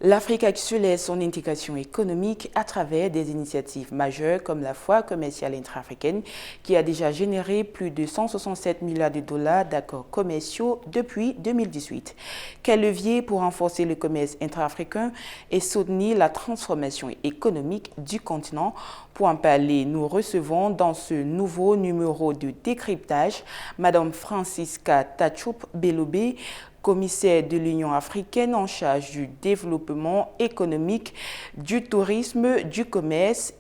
L'Afrique accélère son intégration économique à travers des initiatives majeures comme la Foire commerciale intra-africaine qui a déjà généré plus de 167 milliards de dollars d'accords commerciaux depuis 2018. Quel levier pour renforcer le commerce intra-africain et soutenir la transformation économique du continent? Pour en parler, nous recevons dans ce nouveau numéro de décryptage Madame Francisca Tachoup Belobé, commissaire de l'Union africaine en charge du développement économique, du tourisme, du commerce,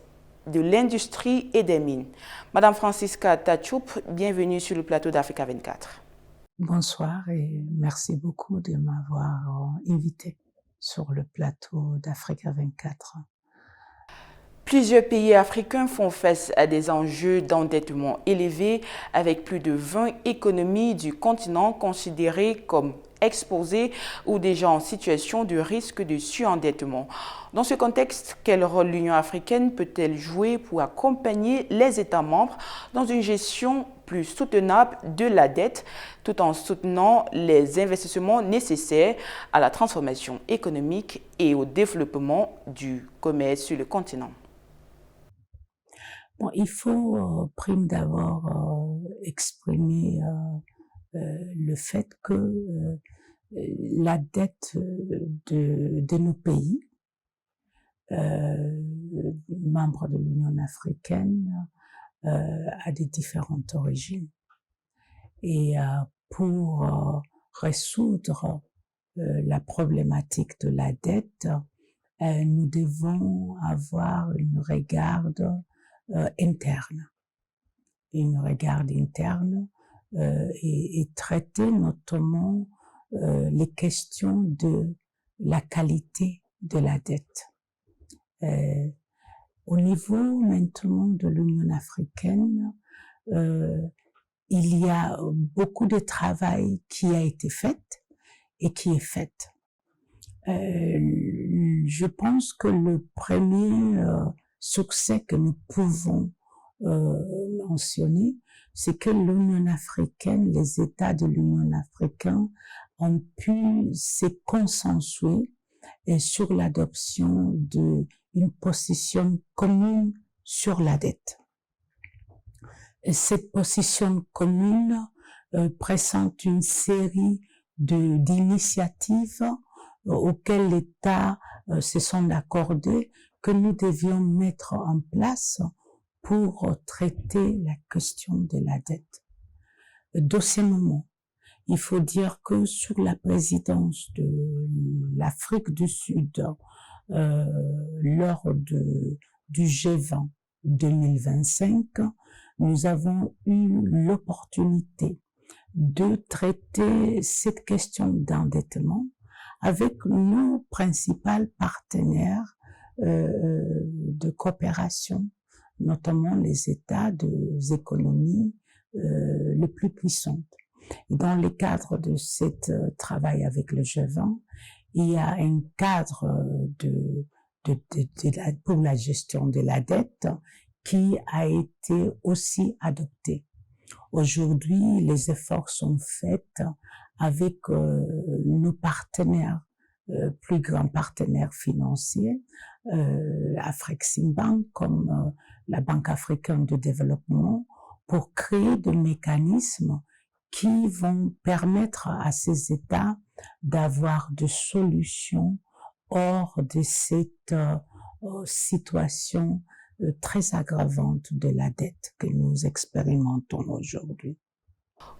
de l'industrie et des mines. Madame Francisca Tachoup, bienvenue sur le plateau d'Africa 24. Bonsoir et merci beaucoup de m'avoir invité sur le plateau d'Africa 24. Plusieurs pays africains font face à des enjeux d'endettement élevés avec plus de 20 économies du continent considérées comme exposées ou déjà en situation de risque de surendettement. Dans ce contexte, quel rôle l'Union africaine peut-elle jouer pour accompagner les États membres dans une gestion plus soutenable de la dette tout en soutenant les investissements nécessaires à la transformation économique et au développement du commerce sur le continent? Bon, il faut prime d'abord exprimer le fait que la dette de nos pays, membres de l'Union africaine, a des différentes origines. Et pour résoudre la problématique de la dette, nous devons avoir une regarde interne. Une regarde interne et traiter notamment les questions de la qualité de la dette. Au niveau maintenant de l'Union africaine, il y a beaucoup de travail qui a été fait et qui est fait. Je pense que le premier succès que nous pouvons mentionner, c'est que l'Union africaine, les États de l'Union africaine ont pu se consensuer sur l'adoption d'une position commune sur la dette. Et cette position commune présente une série d'initiatives auxquelles l'État se sont accordés que nous devions mettre en place pour traiter la question de la dette. Dans ce moment, il faut dire que sous la présidence de l'Afrique du Sud, lors du G20 2025, nous avons eu l'opportunité de traiter cette question d'endettement avec nos principaux partenaires de coopération, notamment les États des économies les plus puissantes. Dans le cadre de ce travail avec le G20, il y a un cadre pour la gestion de la dette qui a été aussi adopté. Aujourd'hui, les efforts sont faits avec nos partenaires, plus grands partenaires financiers, Afreximbank comme la Banque africaine de développement, pour créer des mécanismes qui vont permettre à ces États d'avoir des solutions hors de cette situation très aggravante de la dette que nous expérimentons aujourd'hui.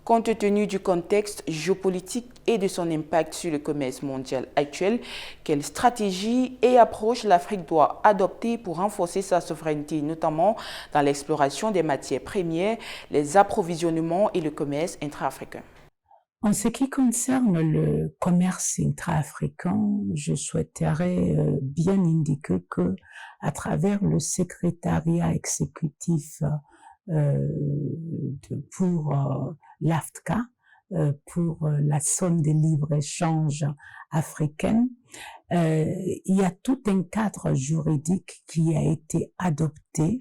Compte tenu du contexte géopolitique et de son impact sur le commerce mondial actuel, quelle stratégie et approche l'Afrique doit adopter pour renforcer sa souveraineté, notamment dans l'exploration des matières premières, les approvisionnements et le commerce intra-africain? En ce qui concerne le commerce intra-africain, je souhaiterais bien indiquer que, à travers le secrétariat exécutif pour l'AFTCA, pour la zone de libre-échange africaine, il y a tout un cadre juridique qui a été adopté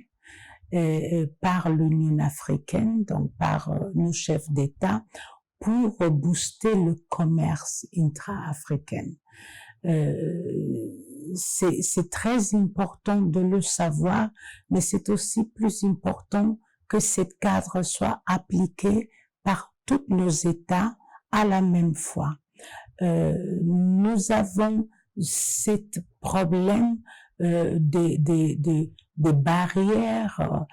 par l'Union africaine, donc par nos chefs d'État, pour booster le commerce intra-africain. C'est très important de le savoir, mais c'est aussi plus important que ce cadre soit appliqué par tous nos États à la même fois. Nous avons ce problème des barrières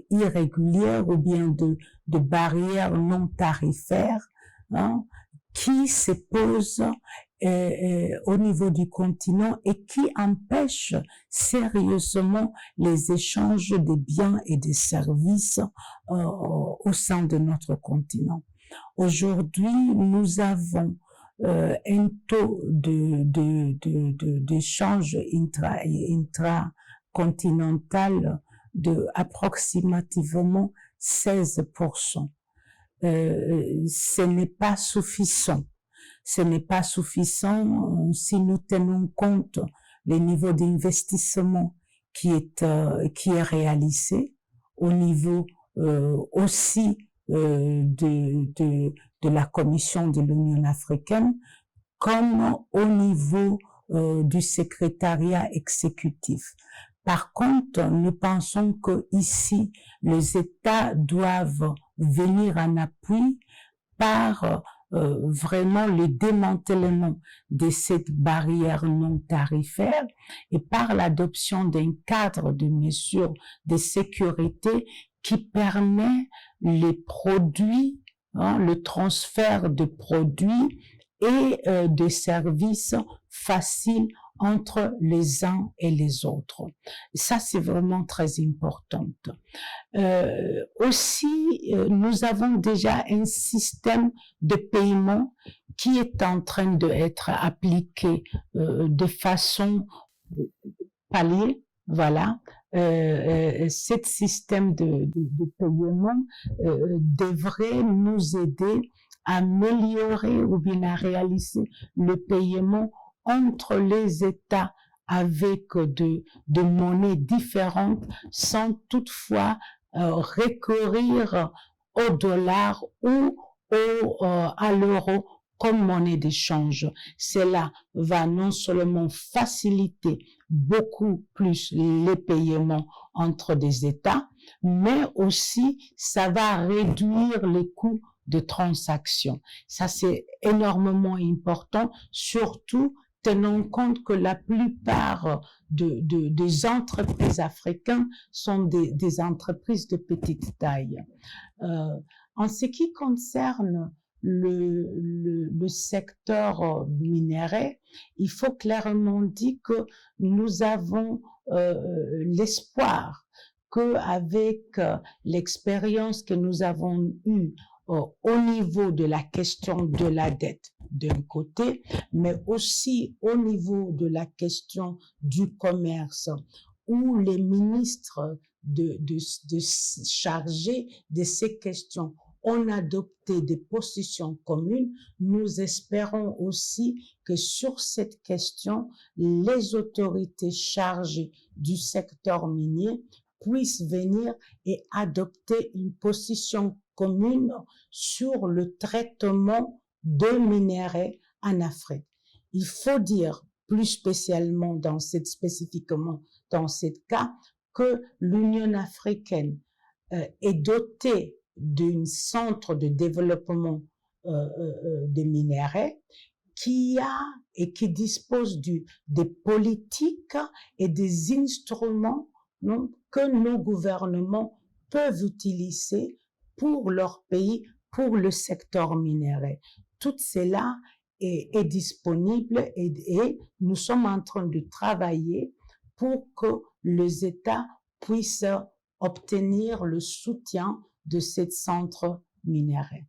irrégulières ou bien de barrières non tarifaires, hein, qui se posent au niveau du continent et qui empêchent sérieusement les échanges des biens et des services au sein de notre continent. Aujourd'hui, nous avons un taux d'échange intracontinental de approximativement 16%. Ce n'est pas suffisant. Ce n'est pas suffisant si nous tenons compte des niveaux d'investissement qui est réalisé au niveau aussi de la Commission de l'Union africaine comme au niveau du secrétariat exécutif. Par contre, nous pensons que ici, les États doivent venir en appui par vraiment le démantèlement de cette barrière non tarifaire et par l'adoption d'un cadre de mesures de sécurité qui permet les produits, le transfert de produits et de services faciles entre les uns et les autres. Ça, c'est vraiment très important. Aussi, nous avons déjà un système de paiement qui est en train d'être appliqué de façon palier, voilà. Ce système de paiement devrait nous aider à améliorer ou bien à réaliser le paiement entre les États avec de monnaies différentes sans toutefois recourir au dollar ou à l'euro comme monnaie d'échange. Cela va non seulement faciliter beaucoup plus les paiements entre des États, mais aussi ça va réduire les coûts de transaction. Ça, c'est énormément important, surtout tenant compte que la plupart des entreprises africaines sont des entreprises de petite taille. En ce qui concerne le secteur minerai, il faut clairement dire que nous avons l'espoir qu'avec l'expérience que nous avons eue au niveau de la question de la dette d'un côté, mais aussi au niveau de la question du commerce, où les ministres chargés de ces questions ont adopté des positions communes. Nous espérons aussi que sur cette question, les autorités chargées du secteur minier puissent venir et adopter une position commune sur le traitement de minerais en Afrique. Il faut dire plus spécialement spécifiquement dans ce cas que l'Union africaine est dotée d'un centre de développement des minerais qui a et qui dispose des politiques et des instruments que nos gouvernements peuvent utiliser pour leur pays, pour le secteur minerai. Tout cela est disponible et nous sommes en train de travailler pour que les États puissent obtenir le soutien de ces centres minerais.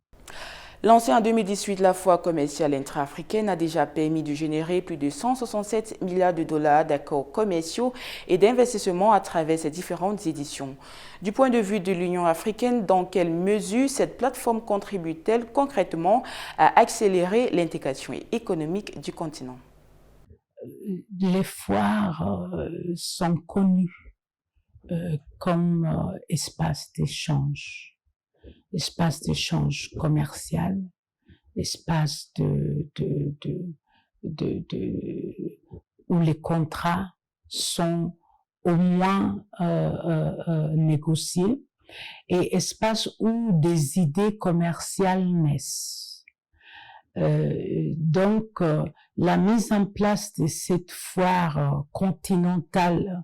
Lancée en 2018, la foire commerciale intra-africaine a déjà permis de générer plus de 167 milliards de dollars d'accords commerciaux et d'investissements à travers ces différentes éditions. Du point de vue de l'Union africaine, dans quelle mesure cette plateforme contribue-t-elle concrètement à accélérer l'intégration économique du continent? Les foires sont connues comme espace d'échange commercial, espace où les contrats sont au moins négociés, et espace où des idées commerciales naissent. Donc, la mise en place de cette foire continentale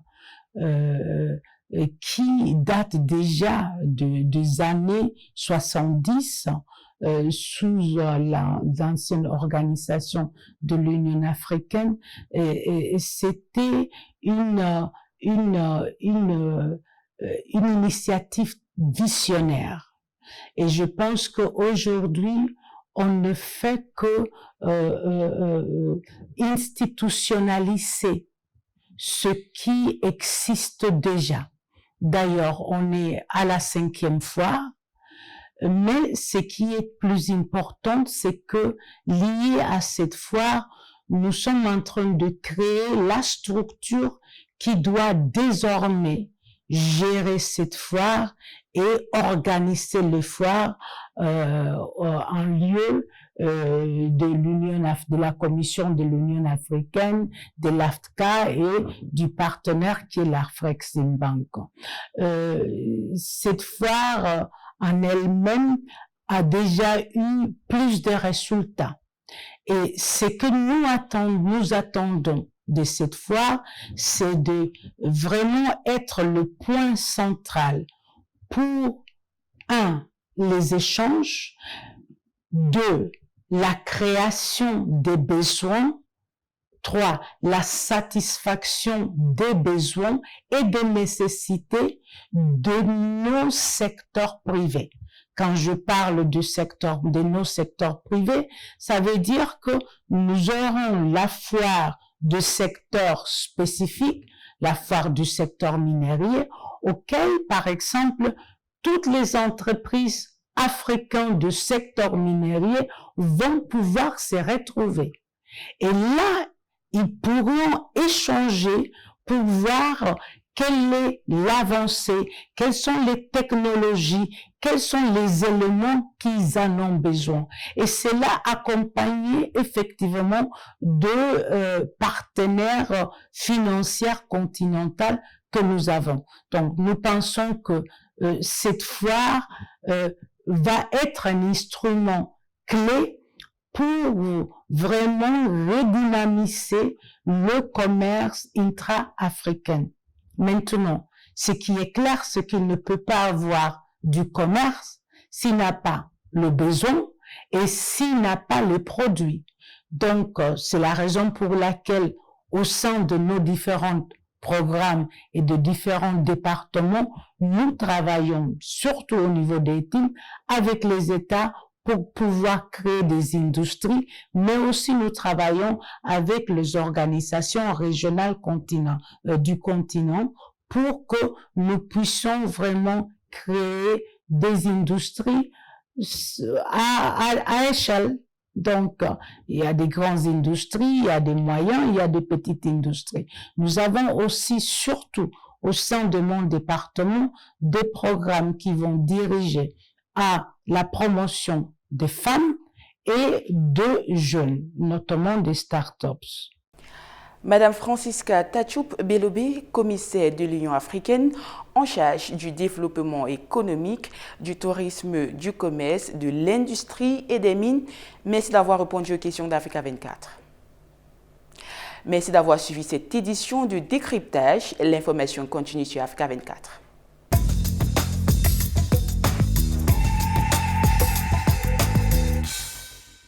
qui date déjà des années 70 sous l'ancienne organisation de l'Union africaine, c'était une initiative visionnaire. Et je pense qu'aujourd'hui, on ne fait que institutionnaliser ce qui existe déjà. D'ailleurs, on est à la 5e fois, mais ce qui est plus important, c'est que lié à cette foire, nous sommes en train de créer la structure qui doit désormais gérer cette foire et organiser les foires en lieu de la Commission de l'Union africaine, de l'AFCA et du partenaire qui est l'Afreximbank. Cette foire en elle-même a déjà eu plus de résultats. Et ce que nous attendons de cette foire, c'est de vraiment être le point central pour, 1, les échanges, 2, la création des besoins, 3, la satisfaction des besoins et des nécessités de nos secteurs privés. Quand je parle de nos secteurs privés, ça veut dire que nous aurons la foire de secteurs spécifiques, la foire du secteur minier, auquel, par exemple, toutes les entreprises africaines du secteur minier vont pouvoir se retrouver. Et là, ils pourront échanger pour voir quelle est l'avancée, quelles sont les technologies, quels sont les éléments qu'ils en ont besoin. Et cela accompagné effectivement de partenaires financiers continentaux que nous avons. Donc, nous pensons que cette foire va être un instrument clé pour vraiment redynamiser le commerce intra-africain. Maintenant, ce qui est clair, c'est qu'il ne peut pas avoir du commerce s'il n'a pas le besoin et s'il n'a pas le produit. Donc, c'est la raison pour laquelle, au sein de nos différents programmes et de différents départements, nous travaillons, surtout au niveau des teams, avec les États pour pouvoir créer des industries, mais aussi nous travaillons avec les organisations régionales du continent pour que nous puissions vraiment créer des industries à échelle. Donc, il y a des grandes industries, il y a des moyens, il y a des petites industries. Nous avons aussi, surtout au sein de mon département, des programmes qui vont diriger à la promotion des femmes et de jeunes, notamment des startups. Madame Francisca Tachoup-Belobé, commissaire de l'Union africaine en charge du développement économique, du tourisme, du commerce, de l'industrie et des mines, merci d'avoir répondu aux questions d'Africa 24. Merci d'avoir suivi cette édition de décryptage. L'information continue sur Africa 24.